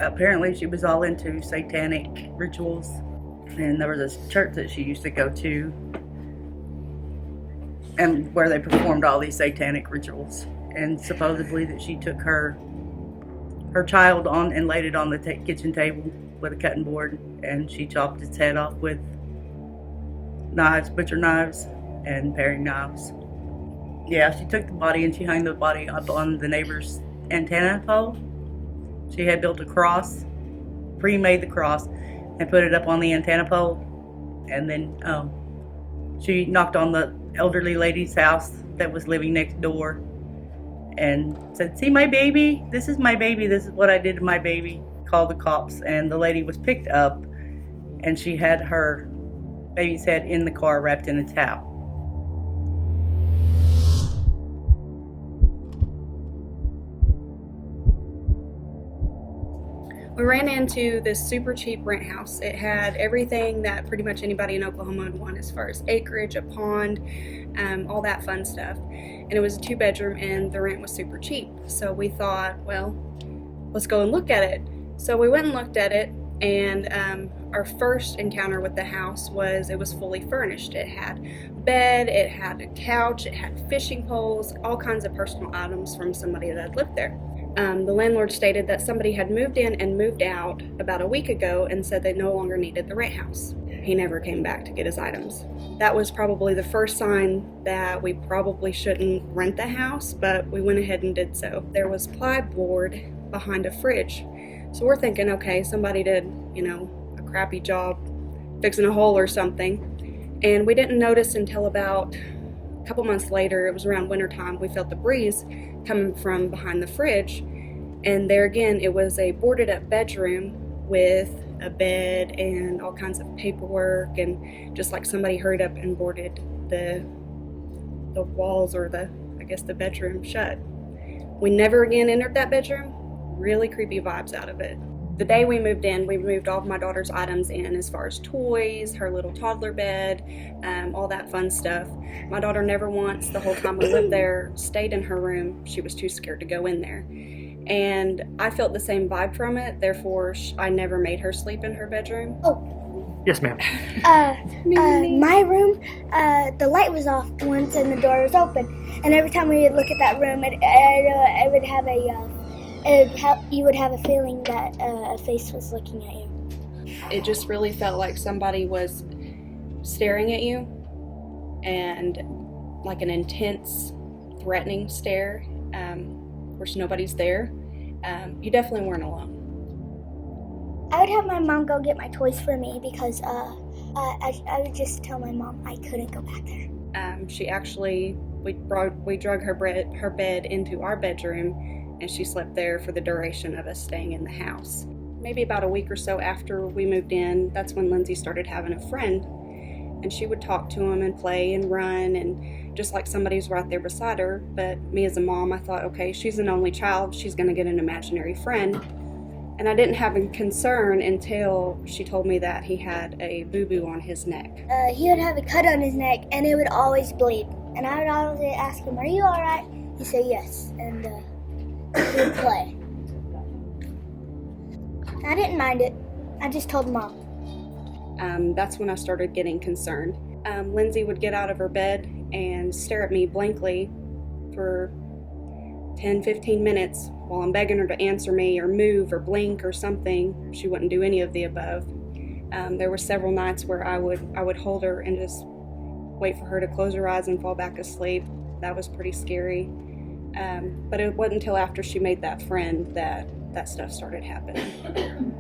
Apparently she was all into satanic rituals, and there was this church that she used to go to and where they performed all these satanic rituals, and supposedly that she took her child on and laid it on the kitchen table with a cutting board, and she chopped its head off with knives, butcher knives and paring knives. Yeah, she took the body and she hung the body up on the neighbor's antenna pole. She had built a cross, pre-made the cross, and put it up on the antenna pole. And then she knocked on the elderly lady's house that was living next door and said, "See my baby? This is my baby. This is what I did to my baby." Called the cops, and the lady was picked up, and she had her baby's head in the car wrapped in a towel. We ran into this super cheap rent house. It had everything that pretty much anybody in Oklahoma would want as far as acreage, a pond, all that fun stuff. And it was a 2-bedroom and the rent was super cheap. So we thought, well, let's go and look at it. So we went and looked at it, and our first encounter with the house was it was fully furnished. It had a bed, it had a couch, it had fishing poles, all kinds of personal items from somebody that had lived there. The landlord stated that somebody had moved in and moved out about a week ago and said they no longer needed the rent house. He never came back to get his items. That was probably the first sign that we probably shouldn't rent the house, but we went ahead and did so. There was plyboard behind a fridge. So we're thinking, okay, somebody did, a crappy job fixing a hole or something. And we didn't notice until about a couple months later, it was around wintertime, we felt the breeze coming from behind the fridge. And there again, it was a boarded up bedroom with a bed and all kinds of paperwork, and just like somebody hurried up and boarded the walls or the bedroom shut. We never again entered that bedroom. Really creepy vibes out of it. The day we moved in, we moved all of my daughter's items in as far as toys, her little toddler bed, all that fun stuff. My daughter never once, the whole time we lived there, stayed in her room. She was too scared to go in there. And I felt the same vibe from it, therefore I never made her sleep in her bedroom. Oh. Yes, ma'am. My room, the light was off once and the door was open. And every time we would look at that room, it would have you would have a feeling that a face was looking at you. It just really felt like somebody was staring at you, and like an intense, threatening stare. Of course, nobody's there. You definitely weren't alone. I would have my mom go get my toys for me because I would just tell my mom I couldn't go back there. We drug her bed into our bedroom, and she slept there for the duration of us staying in the house. Maybe about a week or so after we moved in, that's when Lindsay started having a friend, and she would talk to him and play and run, and just like somebody's right there beside her. But me as a mom, I thought, okay, she's an only child, she's going to get an imaginary friend. And I didn't have a concern until she told me that he had a boo-boo on his neck. He would have a cut on his neck, and it would always bleed. And I would always ask him, "Are you all right?" He'd say yes, and he would play. I didn't mind it. I just told Mom. That's when I started getting concerned. Lindsay would get out of her bed and stare at me blankly for 10-15 minutes while I'm begging her to answer me or move or blink or something. She wouldn't do any of the above. There were several nights where I would hold her and just wait for her to close her eyes and fall back asleep. That was pretty scary. But it wasn't until after she made that friend that stuff started happening.